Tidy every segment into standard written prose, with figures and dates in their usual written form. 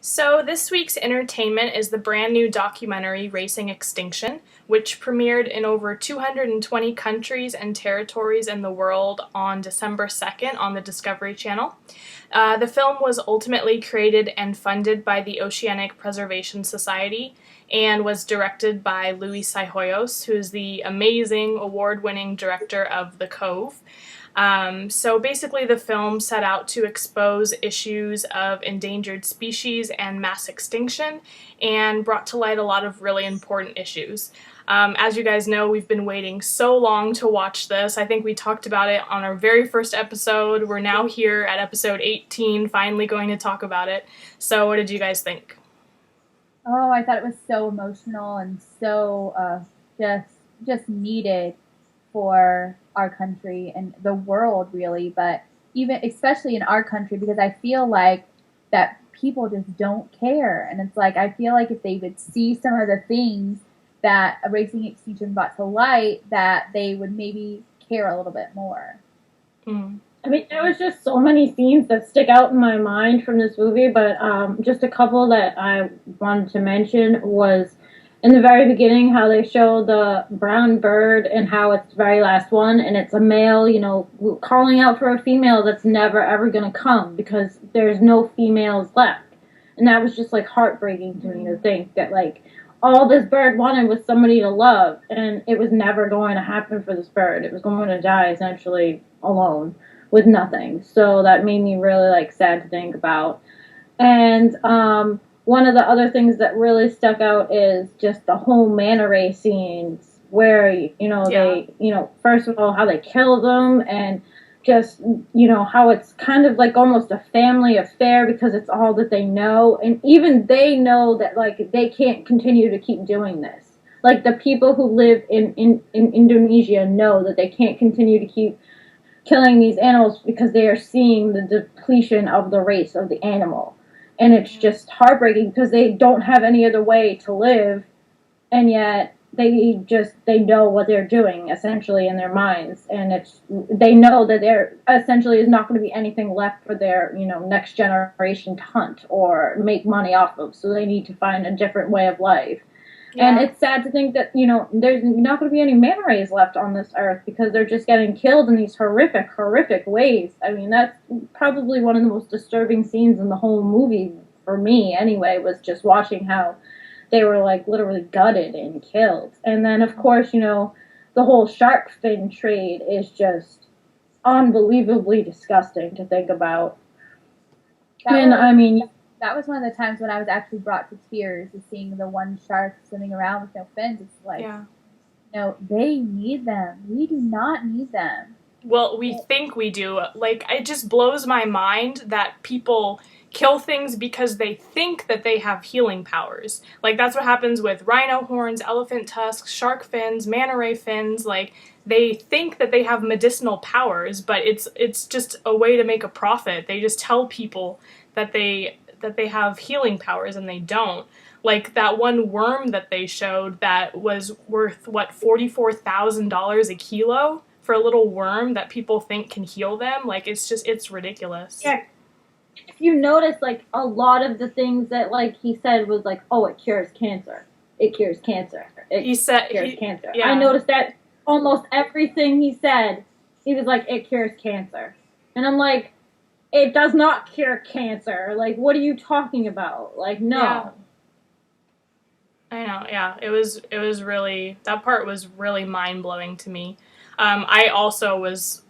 So, this week's entertainment is the brand new documentary Racing Extinction, which premiered in over 220 countries and territories in the world on December 2nd on the Discovery Channel. The film was ultimately created and funded by the Oceanic Preservation Society and was directed by Louie Psihoyos, who is the amazing award winning director of The Cove. So basically, the film set out to expose issues of endangered species and mass extinction and brought to light a lot of really important issues. As you guys know, we've been waiting so long to watch this. I think we talked about it on our very first episode. We're now here at episode 18, finally going to talk about it. So, what did you guys think? Oh, I thought it was so emotional and so just needed for our country and the world, really. But even especially in our country, because I feel like that people just don't care, and it's like I feel like if they would see some of the things that a Racing Extinction brought to light, that they would maybe care a little bit more. Mm. I mean, there was just so many scenes that stick out in my mind from this movie, but just a couple that I wanted to mention was in the very beginning how they show the brown bird and how it's the very last one, and it's a male, calling out for a female that's never ever going to come because there's no females left. And that was just like heartbreaking to me to think that like all this bird wanted was somebody to love, and it was never going to happen for this bird. It was going to die essentially alone with nothing. So that made me really like sad to think about. And one of the other things that really stuck out is just the whole manta ray scenes where they first of all how they kill them, and just how it's kind of like almost a family affair because it's all that they know, and even they know that like they can't continue to keep doing this. Like the people who live in Indonesia know that they can't continue to keep killing these animals because they are seeing the depletion of the race of the animal. And it's just heartbreaking because they don't have any other way to live, and yet they know what they're doing essentially in their minds, and they know that there essentially is not going to be anything left for their next generation to hunt or make money off of, so they need to find a different way of life. Yeah. And it's sad to think that, there's not going to be any manta rays left on this earth because they're just getting killed in these horrific, horrific ways. I mean, that's probably one of the most disturbing scenes in the whole movie, for me anyway, was just watching how they were, like, literally gutted and killed. And then, of course, the whole shark fin trade is just unbelievably disgusting to think about. That was one of the times when I was actually brought to tears, is seeing the one shark swimming around with no fins. It's like, no, they need them. We do not need them. Well, we think we do. Like, it just blows my mind that people kill things because they think that they have healing powers. Like, that's what happens with rhino horns, elephant tusks, shark fins, manta ray fins. Like, they think that they have medicinal powers, but it's just a way to make a profit. They just tell people that they have healing powers, and they don't. Like that one worm that they showed that was worth, $44,000 a kilo for a little worm that people think can heal them. Like, it's ridiculous. Yeah. If you notice, like, a lot of the things that, like, he said was like, oh, it cures cancer. It cures cancer. Cures cancer. Yeah. I noticed that almost everything he said, he was like, it cures cancer. And I'm like, it does not cure cancer. Like, what are you talking about? Like, no. Yeah. I know, yeah. It was really, that part was really mind-blowing to me. I also was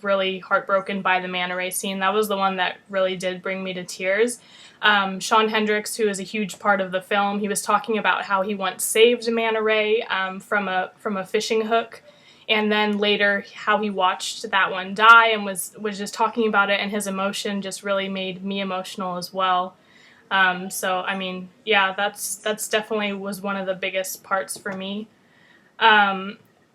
really heartbroken by the manta ray scene. That was the one that really did bring me to tears. Shawn Heinrichs, who is a huge part of the film, he was talking about how he once saved a manta ray from a fishing hook, and then later how he watched that one die and was just talking about it, and his emotion just really made me emotional as well. So, I mean, yeah, that's definitely was one of the biggest parts for me.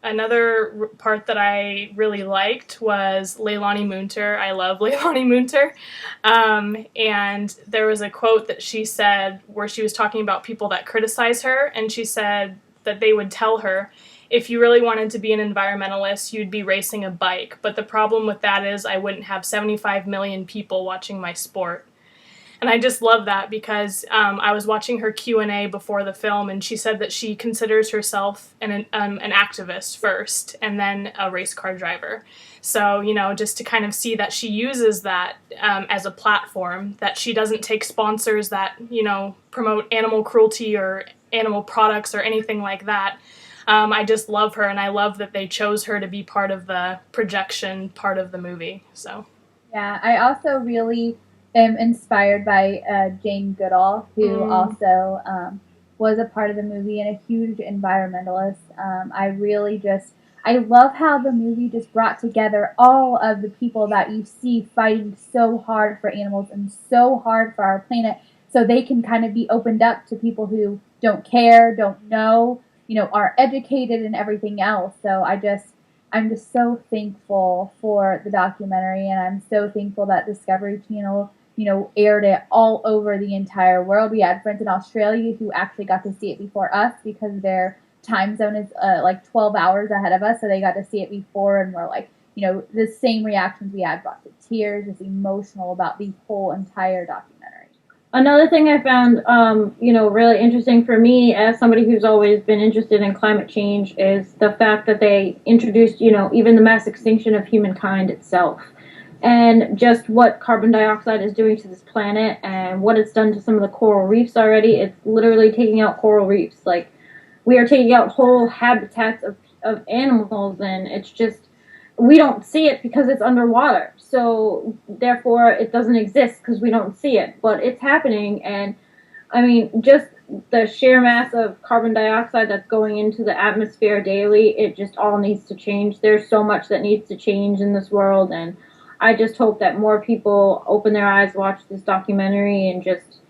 Another part that I really liked was Leilani Munter. I love Leilani Munter. And there was a quote that she said where she was talking about people that criticize her, and she said that they would tell her, if you really wanted to be an environmentalist, you'd be racing a bike. But the problem with that is I wouldn't have 75 million people watching my sport. And I just love that because I was watching her Q&A before the film, and she said that she considers herself an activist first and then a race car driver. So, just to kind of see that she uses that as a platform, that she doesn't take sponsors that, promote animal cruelty or animal products or anything like that. I just love her, and I love that they chose her to be part of the projection part of the movie. So, yeah, I also really am inspired by Jane Goodall, who also was a part of the movie and a huge environmentalist. I love how the movie just brought together all of the people that you see fighting so hard for animals and so hard for our planet, so they can kind of be opened up to people who don't care, don't know, are educated and everything else. So I'm just so thankful for the documentary, and I'm so thankful that Discovery Channel, aired it all over the entire world. We had friends in Australia who actually got to see it before us because their time zone is like 12 hours ahead of us, so they got to see it before, and we're like, the same reactions we had, brought to tears, just emotional about the whole entire documentary. Another thing I found, really interesting for me as somebody who's always been interested in climate change is the fact that they introduced, even the mass extinction of humankind itself. And just what carbon dioxide is doing to this planet and what it's done to some of the coral reefs already. It's literally taking out coral reefs. Like, we are taking out whole habitats of animals, and it's just, we don't see it because it's underwater. So therefore it doesn't exist because we don't see it, but it's happening. And I mean, just the sheer mass of carbon dioxide that's going into the atmosphere daily, it just all needs to change. There's so much that needs to change in this world, and I just hope that more people open their eyes, watch this documentary, and just,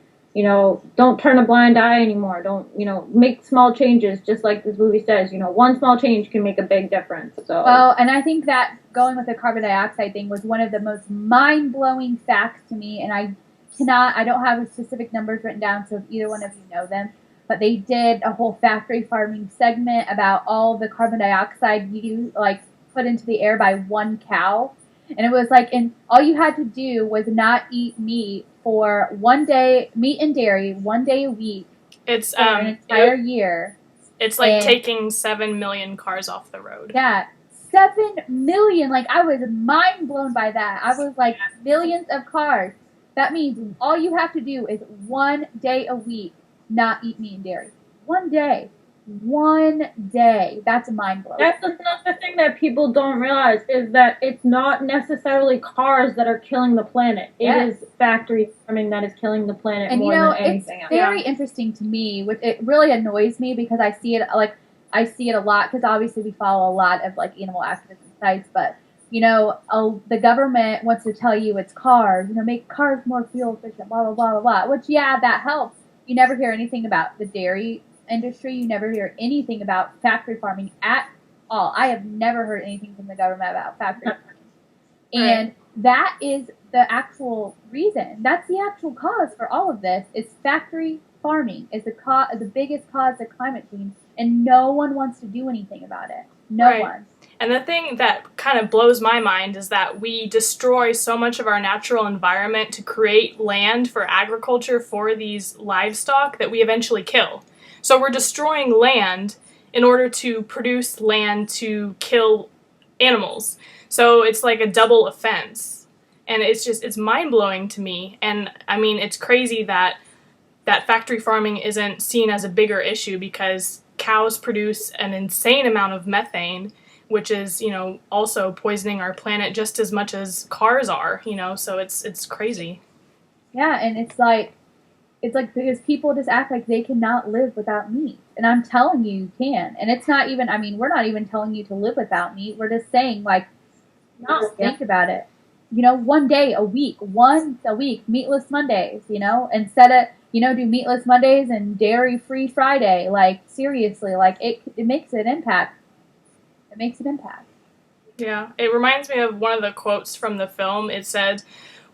don't turn a blind eye anymore. Don't, make small changes, just like this movie says. One small change can make a big difference. So. Well, and I think that going with the carbon dioxide thing was one of the most mind-blowing facts to me, and I don't have the specific numbers written down, so if either one of you know them, but they did a whole factory farming segment about all the carbon dioxide put into the air by one cow. And it was like, and all you had to do was not eat meat for 1 day, meat and dairy, 1 day a week. It's for an entire year. It's like taking 7 million cars off the road. Yeah, 7 million. Like, I was mind blown by that. I was like, millions of cars. That means all you have to do is 1 day a week not eat meat and dairy. 1 day. 1 day. That's mind-blowing. That's another thing that people don't realize is that it's not necessarily cars that are killing the planet. It is factory farming that is killing the planet more than anything else. It's very interesting to me. It really annoys me because I see it a lot, because obviously we follow a lot of animal activism sites, but the government wants to tell you it's cars, make cars more fuel efficient, blah, blah, blah, blah, blah, which, yeah, that helps. You never hear anything about the dairy industry. You never hear anything about factory farming at all. I have never heard anything from the government about factory farming. And that is the actual reason. That's the actual cause for all of this, is factory farming is the biggest cause of climate change, and no one wants to do anything about it. No one. And the thing that kind of blows my mind is that we destroy so much of our natural environment to create land for agriculture for these livestock that we eventually kill. So we're destroying land in order to produce land to kill animals. So it's like a double offense. And it's mind-blowing to me. And I mean, it's crazy that factory farming isn't seen as a bigger issue, because cows produce an insane amount of methane, which is, also poisoning our planet just as much as cars are, so it's crazy. Yeah, and it's like because people just act like they cannot live without meat. And I'm telling you can. And it's not even, we're not even telling you to live without meat. We're just saying, think about it. 1 day a week, once a week, meatless Mondays, instead of, do meatless Mondays and dairy-free Friday. Seriously, it makes an impact. It makes an impact. Yeah, it reminds me of one of the quotes from the film. It said,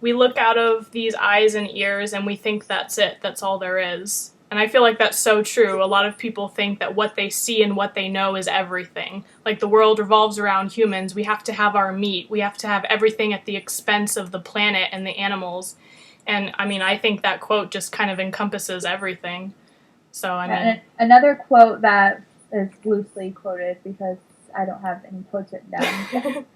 "We look out of these eyes and ears and we think that's it, that's all there is." And I feel like that's so true. A lot of people think that what they see and what they know is everything. Like, the world revolves around humans. We have to have our meat. We have to have everything at the expense of the planet and the animals. And I mean, I think that quote just kind of encompasses everything. So, I mean. And another quote that is loosely quoted because I don't have any quotes written down.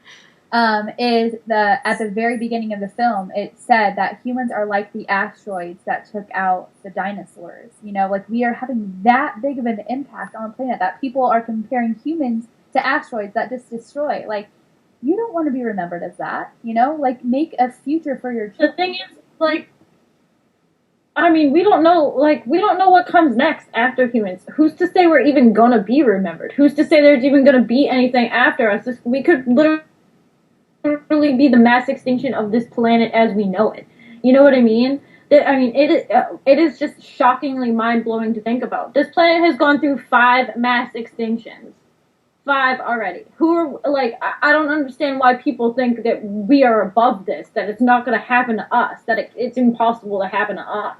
Is at the very beginning of the film, it said that humans are like the asteroids that took out the dinosaurs. You know, like we are having that big of an impact on the planet that people are comparing humans to asteroids that just destroy. Like, you don't want to be remembered as that, you know? Like, make a future for your children. The thing is, like, I mean, we don't know what comes next after humans. Who's to say we're even gonna be remembered? Who's to say there's even gonna be anything after us? We could literally be the mass extinction of this planet as we know it. You know what I mean? It is just shockingly mind-blowing to think about. This planet has gone through 5 mass extinctions. 5 already. I don't understand why people think that we are above this, that it's not going to happen to us, that it's impossible to happen to us.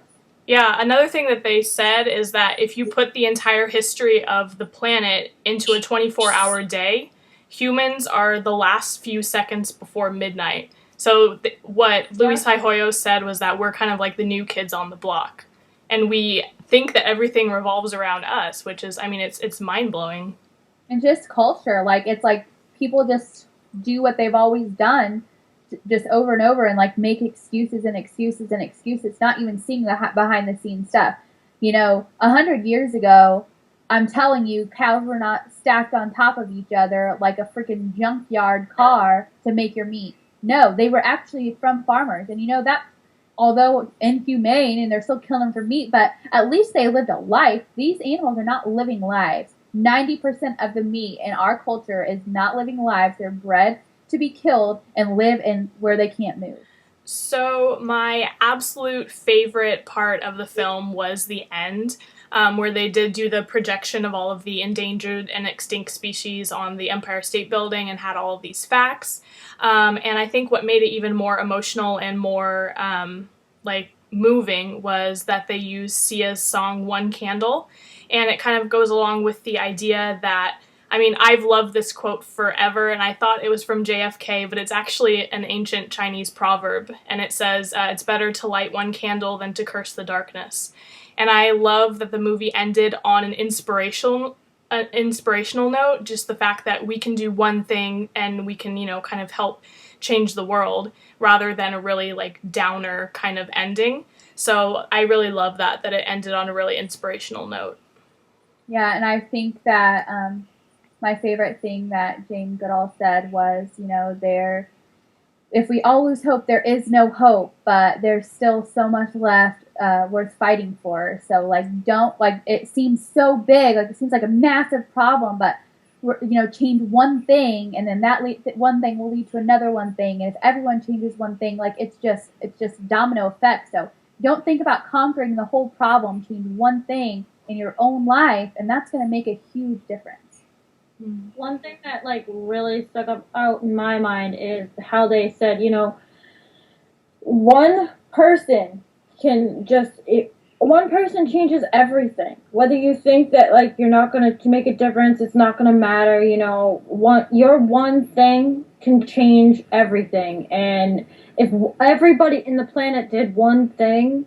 Yeah, another thing that they said is that if you put the entire history of the planet into a 24-hour day, humans are the last few seconds before midnight. So what Louie Psihoyos said was that we're kind of like the new kids on the block. And we think that everything revolves around us, which is, I mean, it's mind-blowing. And just culture. Like, it's like people just do what they've always done just over and over and, like, make excuses and excuses and excuses, not even seeing the behind-the-scenes stuff. You know, 100 years ago, I'm telling you, cows were not stacked on top of each other like a freaking junkyard car to make your meat. No, they were actually from farmers. And you know that, although inhumane and they're still killing them for meat, but at least they lived a life. These animals are not living lives. 90% of the meat in our culture is not living lives. They're bred to be killed and live in where they can't move. So my absolute favorite part of the film was the end, where they did do the projection of all of the endangered and extinct species on the Empire State Building and had all of these facts. And I think what made it even more emotional and more moving was that they used Sia's song One Candle. And it kind of goes along with the idea that, I mean, I've loved this quote forever, and I thought it was from JFK, but it's actually an ancient Chinese proverb, and it says, it's better to light one candle than to curse the darkness. And I love that the movie ended on an inspirational note, just the fact that we can do one thing and we can, you know, kind of help change the world, rather than a really, like, downer kind of ending. So I really love that it ended on a really inspirational note. Yeah, and I think that my favorite thing that Jane Goodall said was, you know, if we all lose hope, there is no hope, but there's still so much left worth fighting for. So, like, don't, like, it seems so big, like, it seems like a massive problem, but, you know, change one thing, and then that one thing will lead to another one thing, and if everyone changes one thing, like, it's just domino effect. So don't think about conquering the whole problem, change one thing in your own life, and that's going to make a huge difference. One thing that, like, really stuck out in my mind is how they said, you know, one person changes everything. Whether you think that, like, you're not going to make a difference, it's not going to matter, you know, your one thing can change everything. And if everybody in the planet did one thing,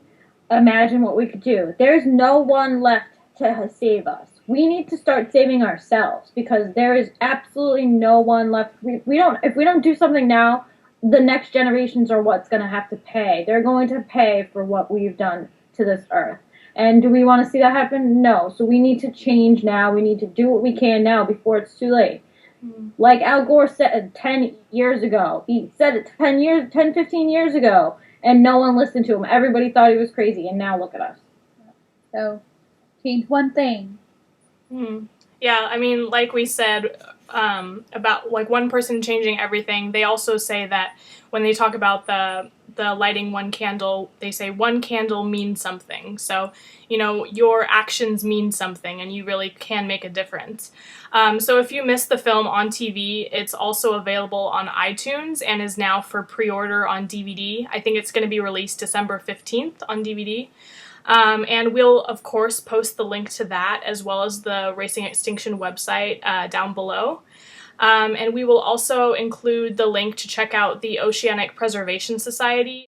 imagine what we could do. There's no one left to save us. We need to start saving ourselves, because there is absolutely no one left. If we don't do something now, the next generations are what's going to have to pay. They're going to pay for what we've done to this earth. And do we want to see that happen? No. So we need to change now. We need to do what we can now before it's too late. Like Al Gore said 10 years ago. He said it 15 years ago, and no one listened to him. Everybody thought he was crazy, and now look at us. So change one thing. Yeah, I mean, like we said, about, like, one person changing everything, they also say that when they talk about the lighting one candle, they say one candle means something. So, you know, your actions mean something, and you really can make a difference. So if you missed the film on TV, it's also available on iTunes and is now for pre-order on DVD. I think it's going to be released December 15th on DVD. And we'll, of course, post the link to that as well as the Racing Extinction website down below. And we will also include the link to check out the Oceanic Preservation Society.